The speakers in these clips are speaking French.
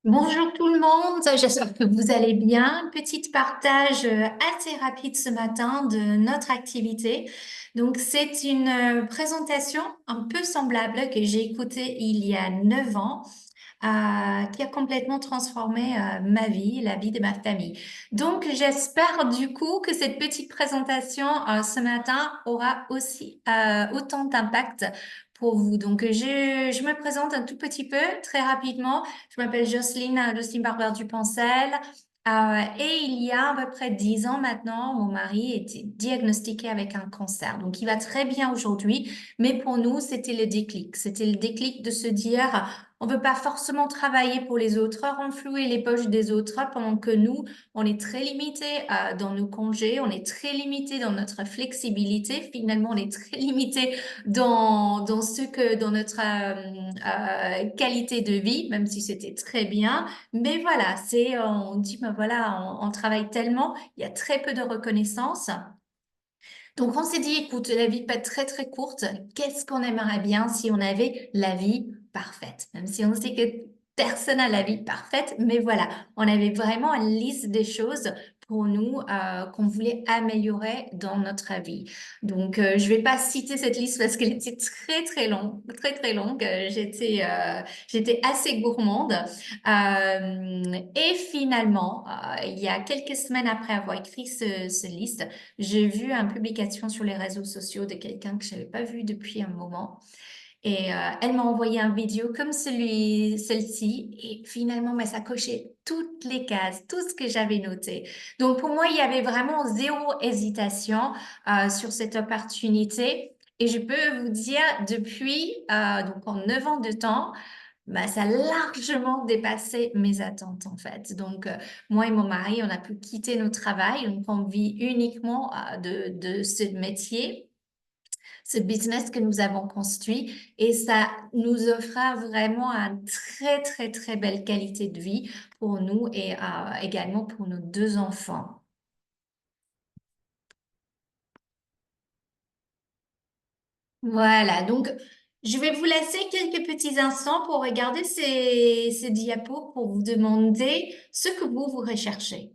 Bonjour tout le monde, j'espère que vous allez bien. Petit partage assez rapide ce matin de notre activité. Donc c'est une présentation un peu semblable que j'ai écoutée il y a 9 ans, qui a complètement transformé ma vie, la vie de ma famille. Donc j'espère du coup que cette petite présentation ce matin aura aussi autant d'impact pour vous. Donc je me présente un tout petit peu, très rapidement. Je m'appelle Jocelyne Barber Duponcel. Et il y a à peu près 10 ans maintenant, mon mari était diagnostiqué avec un cancer. Donc, il va très bien aujourd'hui, mais pour nous, c'était le déclic. C'était le déclic de se dire, on ne veut pas forcément travailler pour les autres, renflouer les poches des autres, pendant que nous, on est très limité dans nos congés, on est très limité dans notre flexibilité. Finalement, on est très limité dans notre qualité de vie, même si c'était très bien. Mais voilà, on dit, ben voilà, on travaille tellement, il y a très peu de reconnaissance. Donc on s'est dit, écoute, la vie peut être très très courte. Qu'est-ce qu'on aimerait bien si on avait la vie parfaite? Même si on sait que personne n'a la vie parfaite, mais voilà, on avait vraiment une liste des choses pour nous qu'on voulait améliorer dans notre vie. Donc je vais pas citer cette liste parce qu'elle était très très longue, très très longue. J'étais assez gourmande. Et finalement, il y a quelques semaines après avoir écrit ce liste, j'ai vu une publication sur les réseaux sociaux de quelqu'un que je n'avais pas vu depuis un moment. Et elle m'a envoyé une vidéo comme celle-ci. Et finalement, mais ça cochait toutes les cases, tout ce que j'avais noté. Donc pour moi, il y avait vraiment zéro hésitation sur cette opportunité. Et je peux vous dire, depuis donc en 9 ans de temps, bah, ça a largement dépassé mes attentes en fait. Donc, moi et mon mari, on a pu quitter notre travail, donc on vit uniquement de ce métier, ce business que nous avons construit et ça nous offre vraiment une très, très, très belle qualité de vie pour nous et également pour nos deux enfants. Voilà, donc je vais vous laisser quelques petits instants pour regarder ces diapos pour vous demander ce que vous recherchez.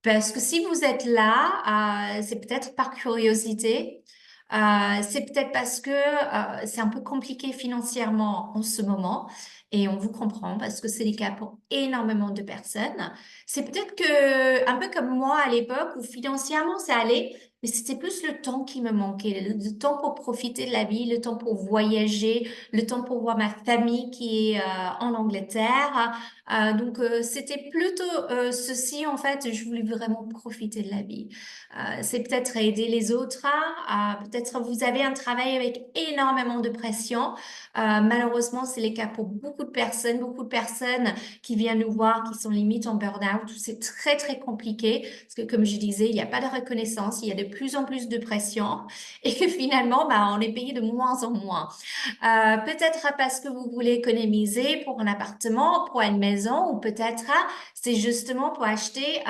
Parce que si vous êtes là, c'est peut-être par curiosité, c'est peut-être parce que c'est un peu compliqué financièrement en ce moment et on vous comprend parce que c'est le cas pour énormément de personnes. C'est peut-être que, un peu comme moi à l'époque où financièrement ça allait, mais c'était plus le temps qui me manquait, le temps pour profiter de la vie, le temps pour voyager, le temps pour voir ma famille qui est en Angleterre. Donc, c'était plutôt ceci, en fait, je voulais vraiment profiter de la vie. C'est peut-être aider les autres, peut-être vous avez un travail avec énormément de pression. Malheureusement, c'est le cas pour beaucoup de personnes qui viennent nous voir, qui sont limite en burn-out, où c'est très, très compliqué, parce que comme je disais, il n'y a pas de reconnaissance, il y a de plus en plus de pression, et que finalement, bah, on est payé de moins en moins. Peut-être parce que vous voulez économiser pour un appartement, pour une maison, ou peut-être c'est justement pour acheter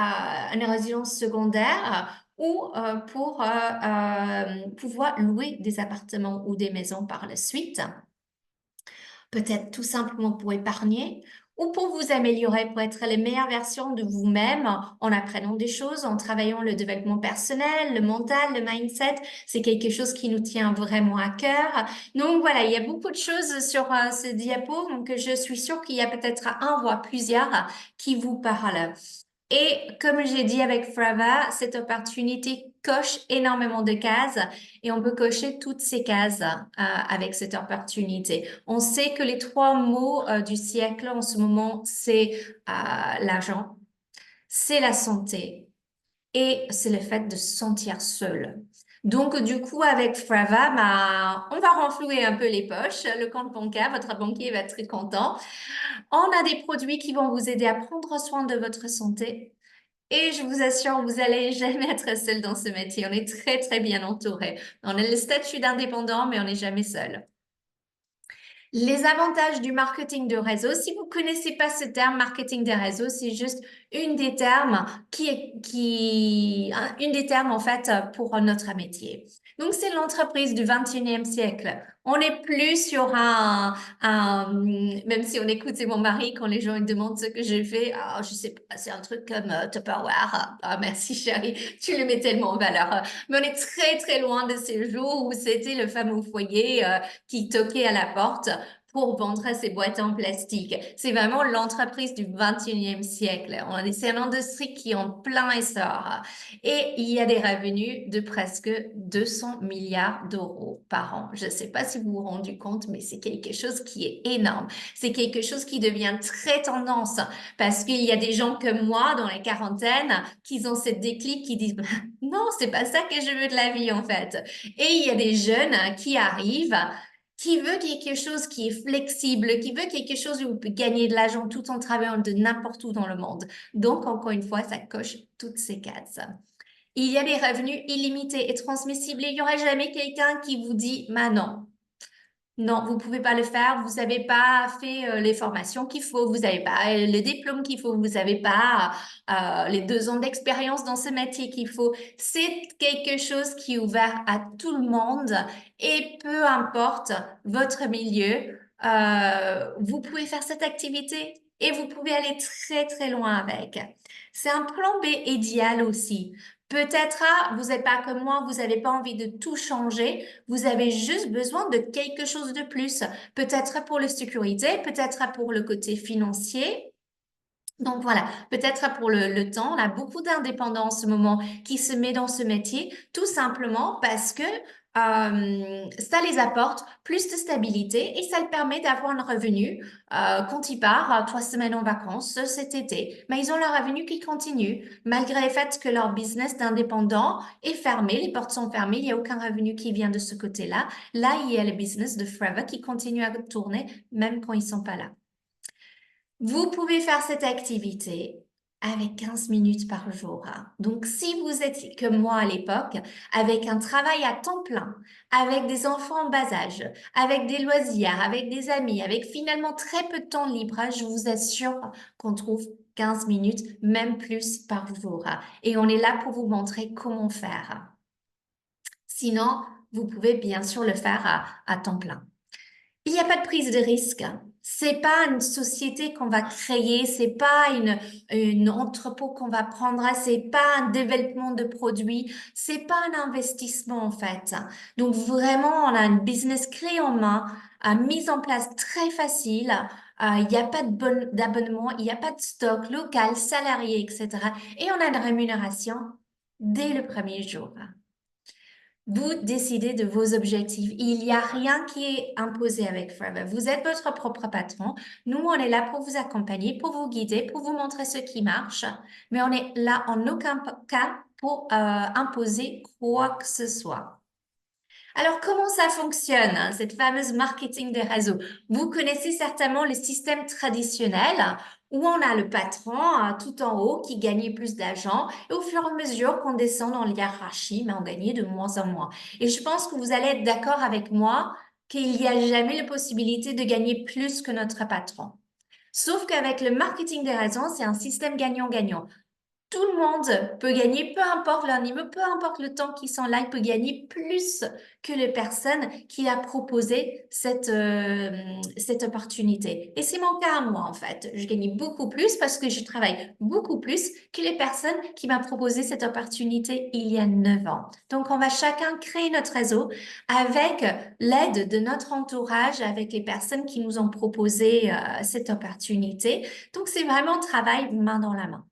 une résidence secondaire ou pour pouvoir louer des appartements ou des maisons par la suite. Peut-être tout simplement pour épargner ou pour vous améliorer, pour être les meilleures versions de vous-même en apprenant des choses, en travaillant le développement personnel, le mental, le mindset. C'est quelque chose qui nous tient vraiment à cœur. Donc voilà, il y a beaucoup de choses sur ce diapo, donc je suis sûre qu'il y a peut-être un, voire plusieurs qui vous parlent. Et comme j'ai dit avec Frava, cette opportunité coche énormément de cases et on peut cocher toutes ces cases avec cette opportunité. On sait que les trois mots du siècle en ce moment, c'est l'argent, c'est la santé et c'est le fait de se sentir seul. Donc, du coup, avec Frava, bah, on va renflouer un peu les poches, le compte bancaire, votre banquier va être très content. On a des produits qui vont vous aider à prendre soin de votre santé. Et je vous assure, vous allez jamais être seul dans ce métier. On est très, très bien entouré. On a le statut d'indépendant, mais on n'est jamais seul. Les avantages du marketing de réseau, si vous connaissez pas ce terme marketing des réseaux, c'est juste une des termes une des termes en fait pour notre métier. Donc, c'est l'entreprise du 21e siècle. On n'est plus sur même si on écoute, c'est mon mari, quand les gens me demandent ce que j'ai fait, ah, je sais pas, c'est un truc comme Tupperware. Ah, merci chérie, tu le mets tellement en valeur. Mais on est très, très loin de ces jours où c'était le fameux foyer qui toquait à la porte pour vendre ses boîtes en plastique. C'est vraiment l'entreprise du 21e siècle. C'est une industrie qui est en plein essor. Et il y a des revenus de presque 200 milliards d'euros par an. Je ne sais pas si vous vous rendez compte, mais c'est quelque chose qui est énorme. C'est quelque chose qui devient très tendance parce qu'il y a des gens comme moi dans les quarantaines qui ont cette déclic qui disent non, c'est pas ça que je veux de la vie en fait. Et il y a des jeunes qui arrivent qui veut quelque chose qui est flexible, qui veut quelque chose où vous pouvez gagner de l'argent tout en travaillant de n'importe où dans le monde. Donc, encore une fois, ça coche toutes ces cases. Il y a des revenus illimités et transmissibles. Il n'y aura jamais quelqu'un qui vous dit, non, non, vous ne pouvez pas le faire, vous n'avez pas fait les formations qu'il faut, vous n'avez pas le diplôme qu'il faut, vous n'avez pas les 2 ans d'expérience dans ce métier qu'il faut. C'est quelque chose qui est ouvert à tout le monde et peu importe votre milieu, vous pouvez faire cette activité et vous pouvez aller très, très loin avec. C'est un plan B idéal aussi. Peut-être, vous n'êtes pas comme moi, vous n'avez pas envie de tout changer, vous avez juste besoin de quelque chose de plus. Peut-être pour la sécurité, peut-être pour le côté financier. Donc voilà, peut-être pour le temps, on a beaucoup d'indépendants en ce moment qui se met dans ce métier, tout simplement parce que ça les apporte plus de stabilité et ça le permet d'avoir un revenu quand ils partent 3 semaines en vacances cet été. Mais ils ont leur revenu qui continue, malgré le fait que leur business d'indépendant est fermé, les portes sont fermées, il n'y a aucun revenu qui vient de ce côté-là. Là, il y a le business de Forever qui continue à tourner même quand ils sont pas là. Vous pouvez faire cette activité avec 15 minutes par jour. Donc, si vous êtes comme moi à l'époque, avec un travail à temps plein, avec des enfants en bas âge, avec des loisirs, avec des amis, avec finalement très peu de temps libre, je vous assure qu'on trouve 15 minutes, même plus par jour. Et on est là pour vous montrer comment faire. Sinon, vous pouvez bien sûr le faire à temps plein. Il n'y a pas de prise de risque. C'est pas une société qu'on va créer, c'est pas une entrepôt qu'on va prendre, c'est pas un développement de produits, c'est pas un investissement en fait. Donc vraiment, on a une business clé en main, mise en place très facile. Il n'y a pas d'abonnement, il n'y a pas de stock local, salarié, etc. Et on a une rémunération dès le premier jour. Vous décidez de vos objectifs. Il n'y a rien qui est imposé avec Forever. Vous êtes votre propre patron. Nous, on est là pour vous accompagner, pour vous guider, pour vous montrer ce qui marche. Mais on est là en aucun cas pour imposer quoi que ce soit. Alors, comment ça fonctionne, cette fameuse marketing des réseaux? Vous connaissez certainement le système traditionnel où on a le patron tout en haut qui gagnait plus d'argent et au fur et à mesure qu'on descend dans la hiérarchie, mais on gagnait de moins en moins. Et je pense que vous allez être d'accord avec moi qu'il n'y a jamais la possibilité de gagner plus que notre patron. Sauf qu'avec le marketing des réseaux, c'est un système gagnant-gagnant. Tout le monde peut gagner, peu importe leur niveau, peu importe le temps qu'ils sont là, ils peuvent gagner plus que les personnes qui a proposé cette opportunité. Et c'est mon cas à moi, en fait. Je gagne beaucoup plus parce que je travaille beaucoup plus que les personnes qui m'ont proposé cette opportunité il y a 9 ans. Donc, on va chacun créer notre réseau avec l'aide de notre entourage, avec les personnes qui nous ont proposé cette opportunité. Donc, c'est vraiment un travail main dans la main.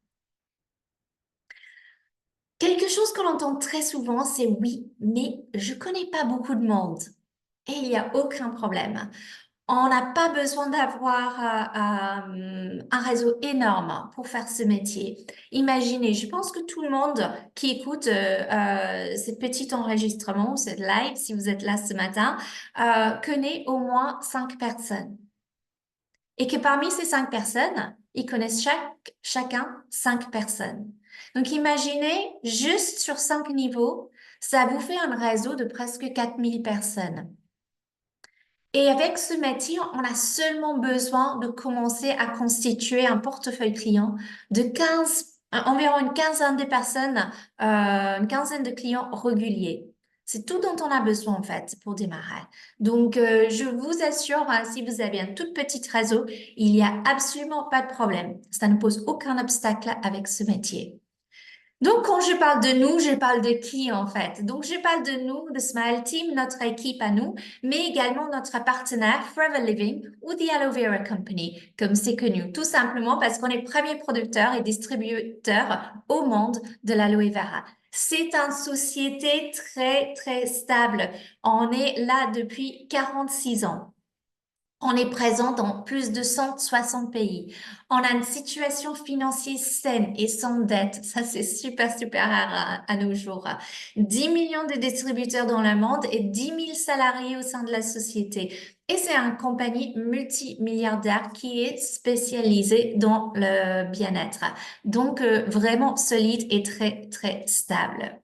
Quelque chose qu'on entend très souvent, c'est oui, mais je connais pas beaucoup de monde. Et il n'y a aucun problème. On n'a pas besoin d'avoir un réseau énorme pour faire ce métier. Imaginez, je pense que tout le monde qui écoute ce petit enregistrement, cette live, si vous êtes là ce matin, connaît au moins 5 personnes. Et que parmi ces 5 personnes, ils connaissent chacun 5 personnes. Donc imaginez, juste sur 5 niveaux, ça vous fait un réseau de presque 4000 personnes. Et avec ce métier, on a seulement besoin de commencer à constituer un portefeuille client de 15, environ une quinzaine de personnes, une quinzaine de clients réguliers. C'est tout dont on a besoin en fait pour démarrer. Donc, je vous assure, hein, si vous avez un tout petit réseau, il n'y a absolument pas de problème. Ça ne pose aucun obstacle avec ce métier. Donc, quand je parle de nous, je parle de qui en fait? Donc, je parle de nous, de Smile Team, notre équipe à nous, mais également notre partenaire Forever Living ou The Aloe Vera Company, comme c'est connu, tout simplement parce qu'on est premier producteur et distributeur au monde de l'aloe vera. C'est une société très, très stable. On est là depuis 46 ans. On est présent dans plus de 160 pays. On a une situation financière saine et sans dette. Ça, c'est super, super rare à nos jours. 10 millions de distributeurs dans le monde et 10 000 salariés au sein de la société. Et c'est une compagnie multimilliardaire qui est spécialisée dans le bien-être. Donc, vraiment solide et très, très stable.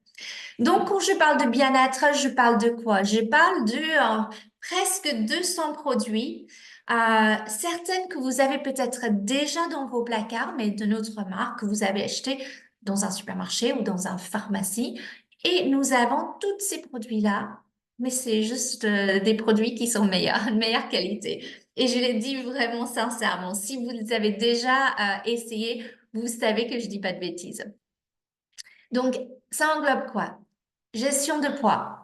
Donc, quand je parle de bien-être, je parle de quoi? Je parle de presque 200 produits, certaines que vous avez peut-être déjà dans vos placards, mais de notre marque que vous avez acheté dans un supermarché ou dans une pharmacie. Et nous avons tous ces produits-là, mais c'est juste des produits qui sont meilleurs, de meilleure qualité. Et je le dis vraiment sincèrement, si vous les avez déjà essayés, vous savez que je dis pas de bêtises. Donc, ça englobe quoi? Gestion de poids.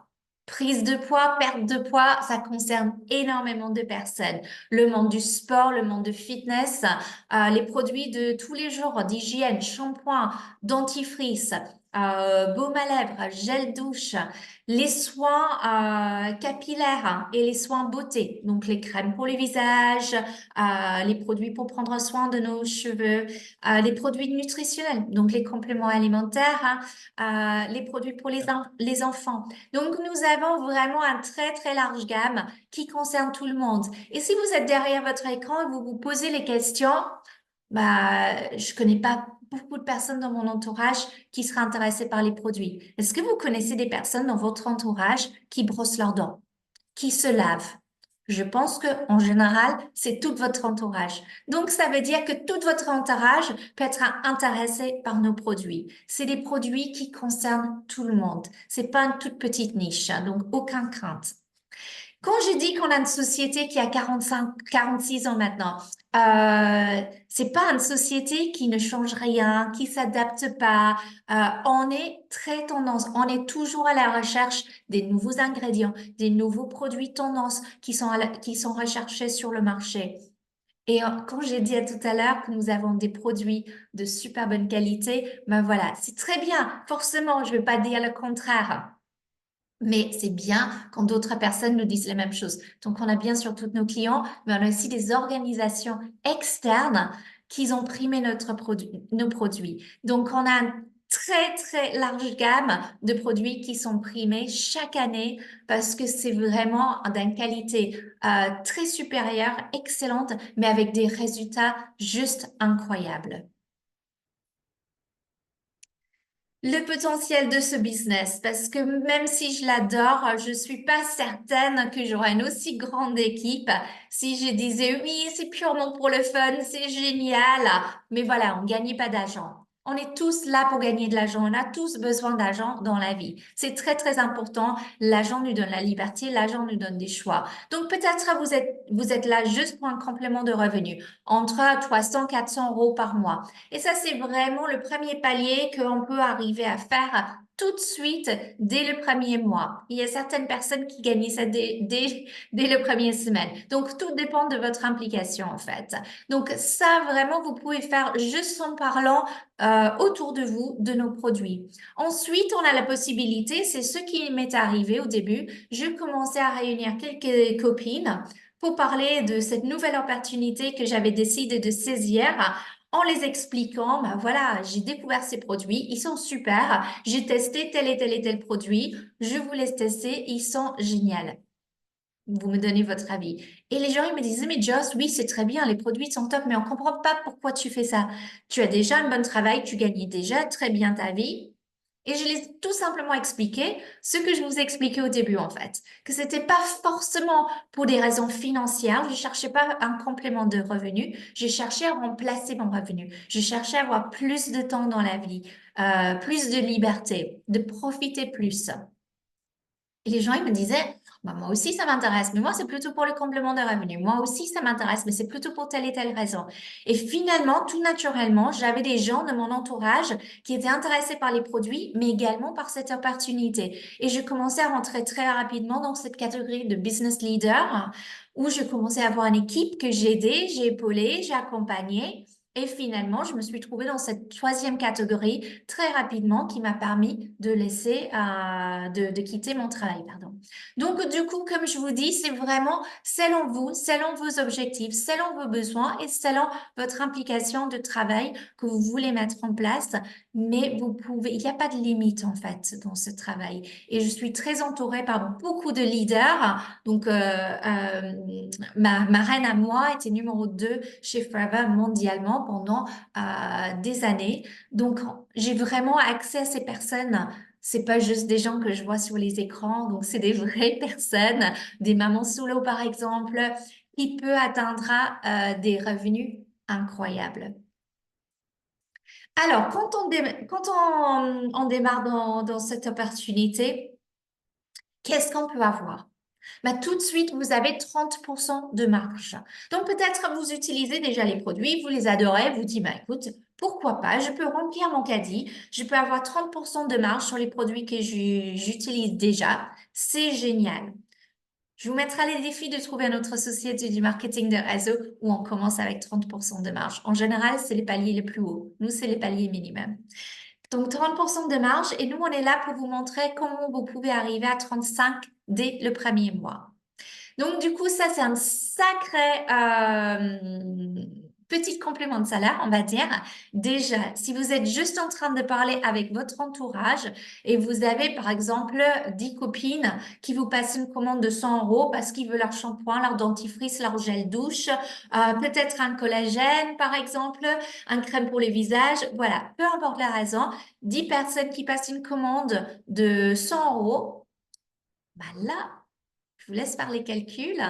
Prise de poids, perte de poids, ça concerne énormément de personnes. Le monde du sport, le monde de fitness, les produits de tous les jours d'hygiène, shampoing, dentifrice, baume à lèvres, gel douche, les soins capillaires hein, et les soins beauté, donc les crèmes pour le visage, les produits pour prendre soin de nos cheveux, les produits nutritionnels, donc les compléments alimentaires, hein, les produits pour les enfants. Donc, nous avons vraiment un très, très large gamme qui concerne tout le monde. Et si vous êtes derrière votre écran et vous vous posez les questions, bah, je connais pas beaucoup de personnes dans mon entourage qui seraient intéressées par les produits. Est-ce que vous connaissez des personnes dans votre entourage qui brossent leurs dents, qui se lavent? Je pense que, en général, c'est tout votre entourage. Donc, ça veut dire que tout votre entourage peut être intéressé par nos produits. C'est des produits qui concernent tout le monde. C'est pas une toute petite niche, hein, donc aucun crainte. Quand j'ai dit qu'on a une société qui a 45, 46 ans maintenant, c'est pas une société qui ne change rien, qui s'adapte pas. On est très tendance, on est toujours à la recherche des nouveaux ingrédients, des nouveaux produits tendance qui sont recherchés sur le marché. Et quand j'ai dit à tout à l'heure que nous avons des produits de super bonne qualité, ben voilà, c'est très bien. Forcément, je ne vais pas dire le contraire. Mais c'est bien quand d'autres personnes nous disent la même chose. Donc, on a bien sûr tous nos clients, mais on a aussi des organisations externes qui ont primé nos produits. Donc, on a une très, très large gamme de produits qui sont primés chaque année parce que c'est vraiment d'une qualité très supérieure, excellente, mais avec des résultats juste incroyables. Le potentiel de ce business, parce que même si je l'adore, je suis pas certaine que j'aurai une aussi grande équipe si je disais oui, c'est purement pour le fun, c'est génial, mais voilà, on gagne pas d'argent. On est tous là pour gagner de l'argent. On a tous besoin d'argent dans la vie. C'est très, très important. L'argent nous donne la liberté. L'argent nous donne des choix. Donc, peut-être vous êtes là juste pour un complément de revenu entre 300, 400 euros par mois. Et ça, c'est vraiment le premier palier qu'on peut arriver à faire tout de suite dès le premier mois. Il y a certaines personnes qui gagnent ça dès le premier semaine. Donc, tout dépend de votre implication, en fait. Donc, ça, vraiment, vous pouvez faire juste en parlant autour de vous de nos produits. Ensuite, on a la possibilité, c'est ce qui m'est arrivé au début, je commençais à réunir quelques copines pour parler de cette nouvelle opportunité que j'avais décidé de saisir en les expliquant, ben voilà, j'ai découvert ces produits, ils sont super, j'ai testé tel et tel et tel produit, je vous laisse tester, ils sont géniaux. Vous me donnez votre avis. Et les gens, ils me disaient, mais Joss, oui, c'est très bien, les produits sont top, mais on comprend pas pourquoi tu fais ça. Tu as déjà un bon travail, tu gagnes déjà très bien ta vie. Et je les ai tout simplement expliqué ce que je vous ai expliqué au début, en fait. Que c'était pas forcément pour des raisons financières. Je cherchais pas un complément de revenu. Je cherchais à remplacer mon revenu. Je cherchais à avoir plus de temps dans la vie, plus de liberté, de profiter plus. Et les gens, ils me disaient, bah, moi aussi, ça m'intéresse, mais moi, c'est plutôt pour le complément de revenus. Moi aussi, ça m'intéresse, mais c'est plutôt pour telle et telle raison. Et finalement, tout naturellement, j'avais des gens de mon entourage qui étaient intéressés par les produits, mais également par cette opportunité. Et je commençais à rentrer très rapidement dans cette catégorie de business leader, où je commençais à avoir une équipe que j'ai aidée, j'ai épaulée, j'ai accompagnée. Et finalement, je me suis trouvée dans cette troisième catégorie très rapidement qui m'a permis de laisser, de quitter mon travail, pardon. Donc, du coup, comme je vous dis, c'est vraiment selon vous, selon vos objectifs, selon vos besoins et selon votre implication de travail que vous voulez mettre en place. Mais vous pouvez, il n'y a pas de limite en fait dans ce travail. Et je suis très entourée par beaucoup de leaders. Donc, ma reine à moi était numéro 2 chez Forever mondialement pendant des années. Donc, j'ai vraiment accès à ces personnes. C'est pas juste des gens que je vois sur les écrans, donc c'est des vraies personnes, des mamans solo par exemple, qui peut atteindre des revenus incroyables. Alors, quand on démarre dans cette opportunité, qu'est-ce qu'on peut avoir? Bah, tout de suite, vous avez 30% de marge. Donc, peut-être vous utilisez déjà les produits, vous les adorez, vous dites, bah, écoute, pourquoi pas, je peux remplir mon caddie, je peux avoir 30% de marge sur les produits que j'utilise déjà. C'est génial. Je vous mettrai les défis de trouver une autre société du marketing de réseau où on commence avec 30% de marge. En général, c'est les paliers les plus hauts. Nous, c'est les paliers minimums. Donc, 30% de marge et nous, on est là pour vous montrer comment vous pouvez arriver à 35 dès le premier mois. Donc, du coup, ça, c'est un sacré petit complément de salaire, on va dire. Déjà, si vous êtes juste en train de parler avec votre entourage et vous avez, par exemple, 10 copines qui vous passent une commande de 100 euros parce qu'ils veulent leur shampoing, leur dentifrice, leur gel douche, peut-être un collagène, par exemple, un crème pour les visages. Voilà, peu importe la raison, 10 personnes qui passent une commande de 100 euros, bah là, je vous laisse faire les calculs.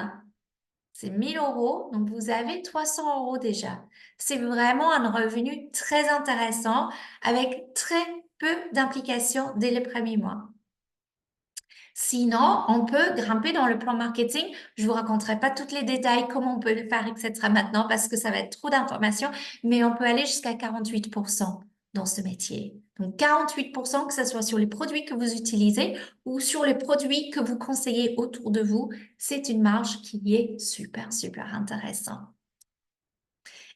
C'est 1000 euros, donc vous avez 300 euros déjà. C'est vraiment un revenu très intéressant avec très peu d'implications dès les premiers mois. Sinon, on peut grimper dans le plan marketing. Je vous raconterai pas tous les détails, comment on peut le faire, etc. maintenant parce que ça va être trop d'informations, mais on peut aller jusqu'à 48% dans ce métier. Donc 48%, que ce soit sur les produits que vous utilisez ou sur les produits que vous conseillez autour de vous, c'est une marge qui est super, super intéressante.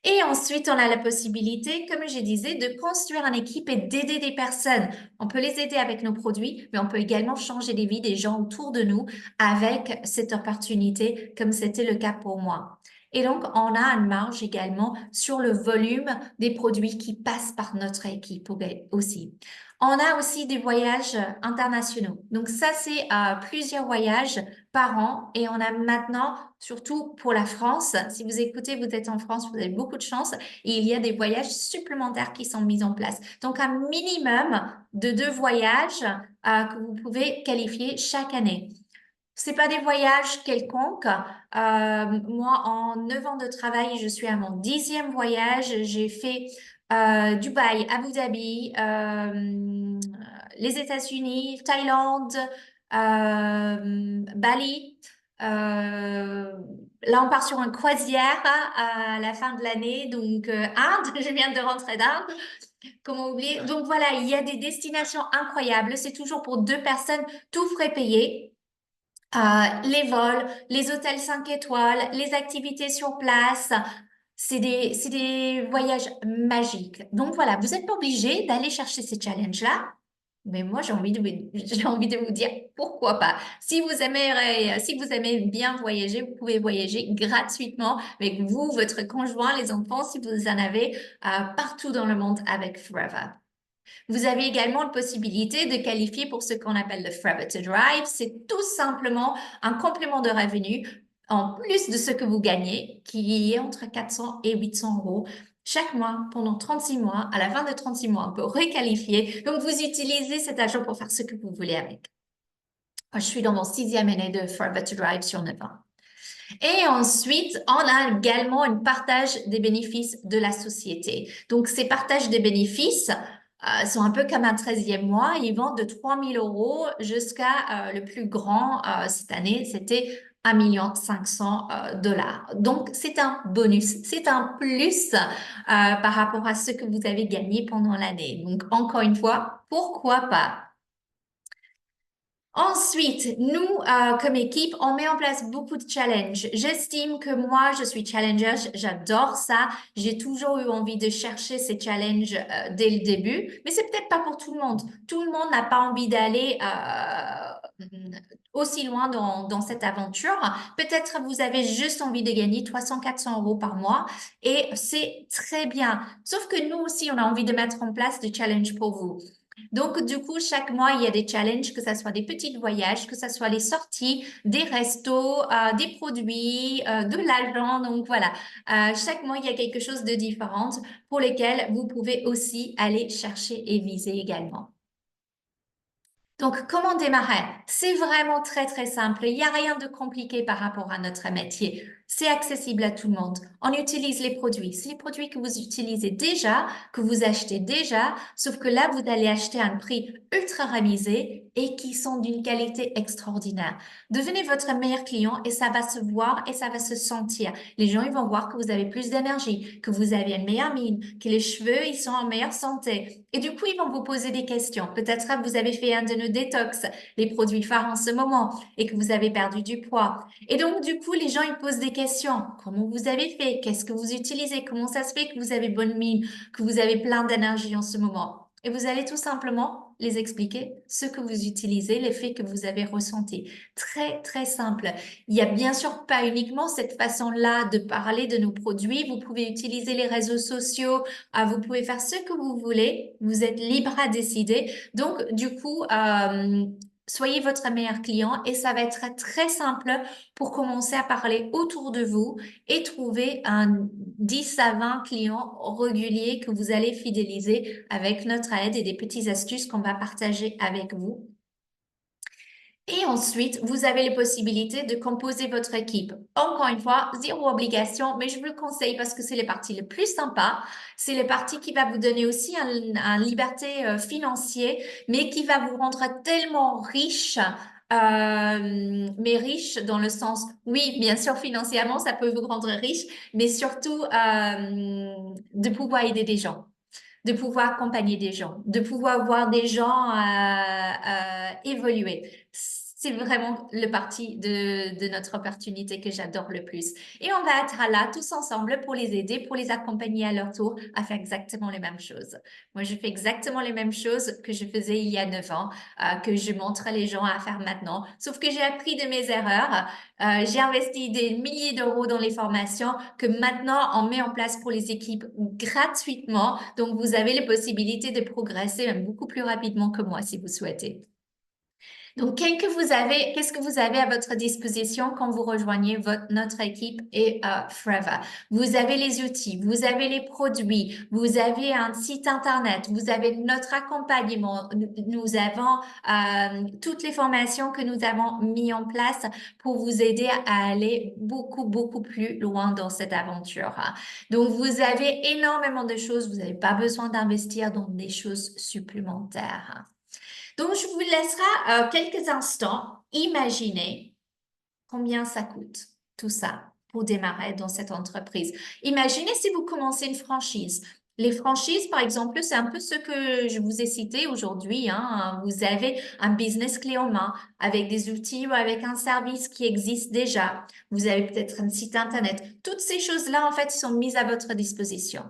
Et ensuite, on a la possibilité, comme je disais, de construire une équipe et d'aider des personnes. On peut les aider avec nos produits, mais on peut également changer les vies des gens autour de nous avec cette opportunité, comme c'était le cas pour moi. Et donc, on a une marge également sur le volume des produits qui passent par notre équipe aussi. On a aussi des voyages internationaux. Donc ça, c'est plusieurs voyages par an. Et on a maintenant, surtout pour la France, si vous écoutez, vous êtes en France, vous avez beaucoup de chance. Et il y a des voyages supplémentaires qui sont mis en place. Donc un minimum de 2 voyages que vous pouvez qualifier chaque année. C'est pas des voyages quelconques. Moi, en 9 ans de travail, je suis à mon 10e voyage. J'ai fait Dubaï, Abu Dhabi, les États-Unis, Thaïlande, Bali. Là, on part sur une croisière à la fin de l'année. Donc, Inde, je viens de rentrer d'Inde. Comment oublier? Donc, voilà, il y a des destinations incroyables. C'est toujours pour 2 personnes, tout frais payé. Les vols, les hôtels 5 étoiles, les activités sur place. C'est des voyages magiques. Donc voilà, vous n'êtes pas obligé d'aller chercher ces challenges-là. Mais moi, j'ai envie de vous dire pourquoi pas. Si vous aimez bien voyager, vous pouvez voyager gratuitement avec vous, votre conjoint, les enfants, si vous en avez, partout dans le monde avec Forever. Vous avez également la possibilité de qualifier pour ce qu'on appelle le Forever to Drive. C'est tout simplement un complément de revenu en plus de ce que vous gagnez, qui est entre 400 et 800 euros chaque mois pendant 36 mois. À la fin de 36 mois, on peut requalifier. Donc, vous utilisez cet argent pour faire ce que vous voulez avec. Moi, je suis dans mon 6e année de Forever to Drive sur 9 ans. Et ensuite, on a également un partage des bénéfices de la société. Donc, ces partages des bénéfices, sont un peu comme un 13e mois. Ils vendent de 3 000 € jusqu'à le plus grand cette année, c'était 1,5 million $. Donc, c'est un bonus, c'est un plus par rapport à ce que vous avez gagné pendant l'année. Donc, encore une fois, pourquoi pas? Ensuite, nous, comme équipe, on met en place beaucoup de challenges. J'estime que moi, je suis challenger, j'adore ça. J'ai toujours eu envie de chercher ces challenges dès le début, mais c'est peut-être pas pour tout le monde. Tout le monde n'a pas envie d'aller aussi loin dans cette aventure. Peut-être vous avez juste envie de gagner 300-400 € par mois et c'est très bien. Sauf que nous aussi, on a envie de mettre en place des challenges pour vous. Donc, du coup, chaque mois, il y a des challenges, que ce soit des petits voyages, que ce soit les sorties, des restos, des produits, de l'argent. Donc, voilà. Chaque mois, il y a quelque chose de différent pour lesquels vous pouvez aussi aller chercher et viser également. Donc, comment démarrer? C'est vraiment très, très simple. Il n'y a rien de compliqué par rapport à notre métier. C'est accessible à tout le monde. On utilise les produits. C'est les produits que vous utilisez déjà, que vous achetez déjà, sauf que là, vous allez acheter à un prix ultra révisé et qui sont d'une qualité extraordinaire. Devenez votre meilleur client et ça va se voir et ça va se sentir. Les gens, ils vont voir que vous avez plus d'énergie, que vous avez une meilleure mine, que les cheveux, ils sont en meilleure santé. Et du coup, ils vont vous poser des questions. Peut-être que vous avez fait un de nos détox, les produits phares en ce moment, et que vous avez perdu du poids. Et donc, du coup, les gens, ils posent des questions. Comment vous avez fait? Qu'est-ce que vous utilisez? Comment ça se fait que vous avez bonne mine, que vous avez plein d'énergie en ce moment? Et vous allez tout simplement les expliquer ce que vous utilisez, l'effet que vous avez ressenti. Très, très simple. Il n'y a bien sûr pas uniquement cette façon-là de parler de nos produits. Vous pouvez utiliser les réseaux sociaux. Vous pouvez faire ce que vous voulez. Vous êtes libre à décider. Donc, du coup, soyez votre meilleur client et ça va être très simple pour commencer à parler autour de vous et trouver un 10 à 20 clients réguliers que vous allez fidéliser avec notre aide et des petites astuces qu'on va partager avec vous. Et ensuite, vous avez les possibilités de composer votre équipe. Encore une fois, zéro obligation, mais je vous le conseille parce que c'est les parties les plus sympas. C'est les parties qui va vous donner aussi un liberté financière, mais qui va vous rendre tellement riche. Mais riche dans le sens, oui, bien sûr, financièrement, ça peut vous rendre riche, mais surtout de pouvoir aider des gens, de pouvoir accompagner des gens, de pouvoir voir des gens évoluer. C'est vraiment le parti de notre opportunité que j'adore le plus. Et on va être là tous ensemble pour les aider, pour les accompagner à leur tour à faire exactement les mêmes choses. Moi, je fais exactement les mêmes choses que je faisais il y a 9 ans, que je montre les gens à faire maintenant. Sauf que j'ai appris de mes erreurs. J'ai investi des milliers d'euros dans les formations que maintenant on met en place pour les équipes gratuitement. Donc, vous avez les possibilités de progresser même beaucoup plus rapidement que moi si vous souhaitez. Donc, qu'est-ce que vous avez à votre disposition quand vous rejoignez notre équipe et Forever? Vous avez les outils, vous avez les produits, vous avez un site internet, vous avez notre accompagnement. Nous avons toutes les formations que nous avons mis en place pour vous aider à aller beaucoup, beaucoup plus loin dans cette aventure. Donc, vous avez énormément de choses. Vous n'avez pas besoin d'investir dans des choses supplémentaires. Donc, je vous laisserai quelques instants imaginer combien ça coûte, tout ça, pour démarrer dans cette entreprise. Imaginez si vous commencez une franchise. Les franchises, par exemple, c'est un peu ce que je vous ai cité aujourd'hui, hein. Vous avez un business clé en main avec des outils ou avec un service qui existe déjà. Vous avez peut-être un site Internet. Toutes ces choses-là, en fait, sont mises à votre disposition.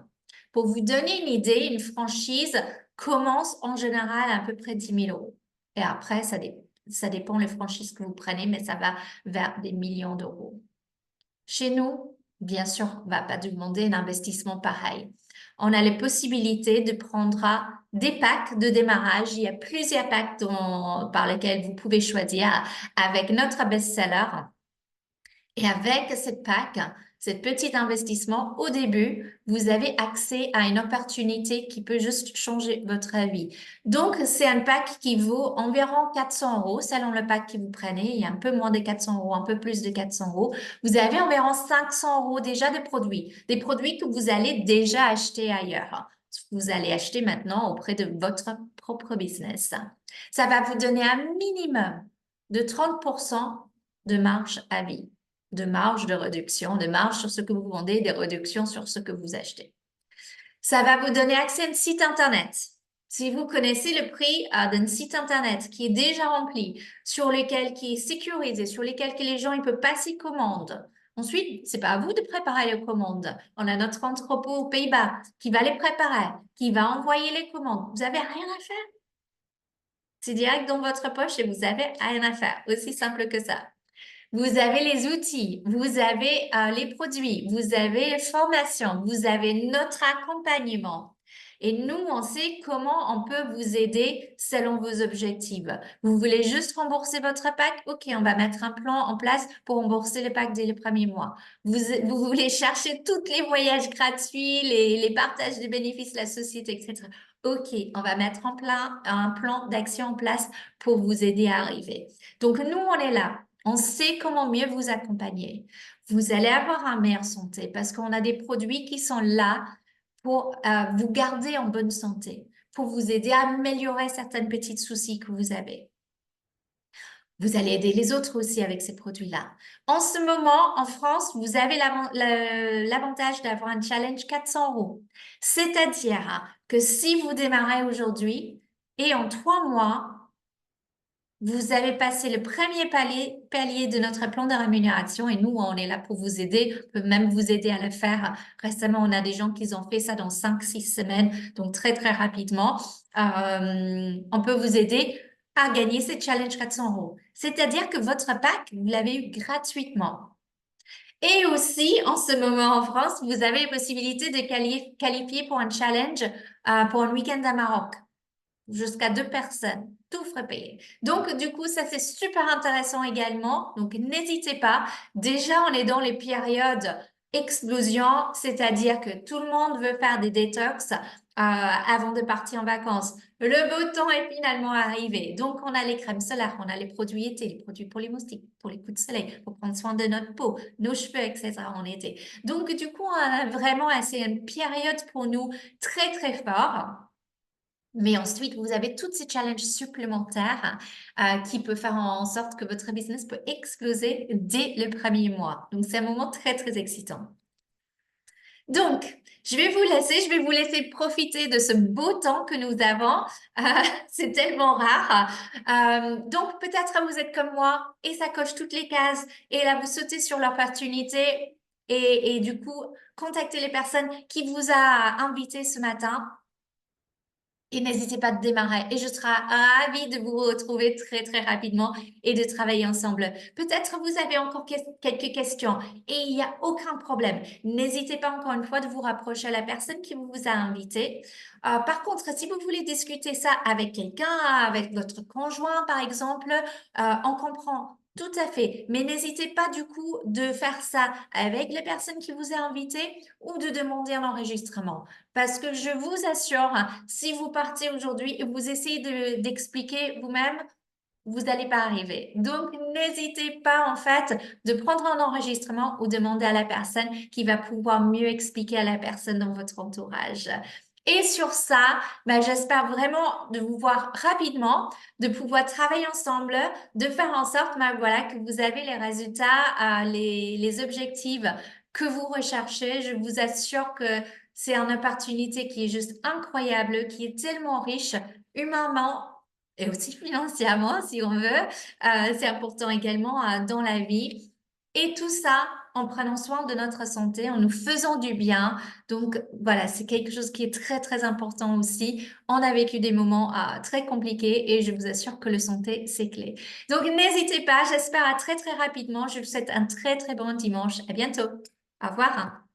Pour vous donner une idée, une franchise commence en général à peu près 10 000 €. Et après, ça dépend les franchises que vous prenez, mais ça va vers des millions d'euros. Chez nous, bien sûr, on ne va pas demander un investissement pareil. On a les possibilités de prendre des packs de démarrage. Il y a plusieurs packs par lesquels vous pouvez choisir avec notre best-seller. Et avec cette PAC, cet petit investissement, au début, vous avez accès à une opportunité qui peut juste changer votre vie. Donc, c'est un pack qui vaut environ 400 € selon le pack que vous prenez. Il y a un peu moins de 400 €, un peu plus de 400 €. Vous avez environ 500 € déjà de produits, des produits que vous allez déjà acheter ailleurs. vous allez acheter maintenant auprès de votre propre business. Ça va vous donner un minimum de 30% de marge à vie, de marge de réduction, de marge sur ce que vous vendez, des réductions sur ce que vous achetez. Ça va vous donner accès à un site Internet. Si vous connaissez le prix d'un site Internet qui est déjà rempli, sur lequel qui est sécurisé, sur lequel que les gens ils peuvent passer commande. Ensuite, c'est pas à vous de préparer les commandes. On a notre entrepôt aux Pays-Bas qui va les préparer, qui va envoyer les commandes. Vous avez rien à faire. C'est direct dans votre poche et vous avez rien à faire. Aussi simple que ça. Vous avez les outils, vous avez les produits, vous avez les formations, vous avez notre accompagnement. Et nous, on sait comment on peut vous aider selon vos objectifs. Vous voulez juste rembourser votre pack? OK, on va mettre un plan en place pour rembourser le pack dès le premier mois. Vous voulez chercher tous les voyages gratuits, les partages des bénéfices de la société, etc. OK, on va mettre un plan d'action en place pour vous aider à arriver. Donc, nous, on est là. On sait comment mieux vous accompagner. Vous allez avoir une meilleure santé parce qu'on a des produits qui sont là pour vous garder en bonne santé, pour vous aider à améliorer certains petits soucis que vous avez. Vous allez aider les autres aussi avec ces produits-là. En ce moment, en France, vous avez l'avantage d'avoir un challenge 400 euros. C'est-à-dire que si vous démarrez aujourd'hui et en 3 mois, vous avez passé le premier palier de notre plan de rémunération et nous, on est là pour vous aider. On peut même vous aider à le faire. Récemment, on a des gens qui ont fait ça dans 5-6 semaines, donc très, très rapidement. On peut vous aider à gagner ce challenge 400 euros. C'est-à-dire que votre pack, vous l'avez eu gratuitement. Et aussi, en ce moment en France, vous avez la possibilité de qualifier pour un challenge pour un week-end à Maroc jusqu'à 2 personnes, tout frais payé. Donc, du coup, ça, c'est super intéressant également. Donc, n'hésitez pas. Déjà, on est dans les périodes explosion, c'est-à-dire que tout le monde veut faire des détox avant de partir en vacances. Le beau temps est finalement arrivé. Donc, on a les crèmes solaires, on a les produits été, les produits pour les moustiques, pour les coups de soleil, pour prendre soin de notre peau, nos cheveux, etc. en été. Donc, du coup, on a vraiment assez une période pour nous très, très fort. Mais ensuite, vous avez tous ces challenges supplémentaires qui peuvent faire en sorte que votre business peut exploser dès le premier mois. Donc, c'est un moment très, très excitant. Donc, je vais vous laisser, je vais vous laisser profiter de ce beau temps que nous avons. C'est tellement rare. Donc, peut-être vous êtes comme moi et ça coche toutes les cases et là, vous sautez sur l'opportunité et du coup, contactez les personnes qui vous a invité ce matin. Et n'hésitez pas à démarrer et je serai ravie de vous retrouver très très rapidement et de travailler ensemble. Peut-être vous avez encore quelques questions et il n'y a aucun problème. N'hésitez pas encore une fois de vous rapprocher à la personne qui vous a invité. Par contre, si vous voulez discuter ça avec quelqu'un, avec votre conjoint par exemple, on comprend. Tout à fait. Mais n'hésitez pas du coup de faire ça avec les personnes qui vous ont invité ou de demander un enregistrement. Parce que je vous assure, si vous partez aujourd'hui et vous essayez d'expliquer vous-même, vous n'allez pas arriver. Donc, n'hésitez pas en fait de prendre un enregistrement ou demander à la personne qui va pouvoir mieux expliquer à la personne dans votre entourage. Et sur ça, j'espère vraiment de vous voir rapidement, de pouvoir travailler ensemble, de faire en sorte voilà, que vous avez les résultats, les objectifs que vous recherchez. Je vous assure que c'est une opportunité qui est juste incroyable, qui est tellement riche humainement et aussi financièrement, si on veut. C'est important également dans la vie. Et tout ça en prenant soin de notre santé, en nous faisant du bien. Donc voilà, c'est quelque chose qui est très, très important aussi. On a vécu des moments très compliqués et je vous assure que le santé, c'est clé. Donc n'hésitez pas, j'espère à très, très rapidement. Je vous souhaite un très, très bon dimanche. À bientôt. Au revoir.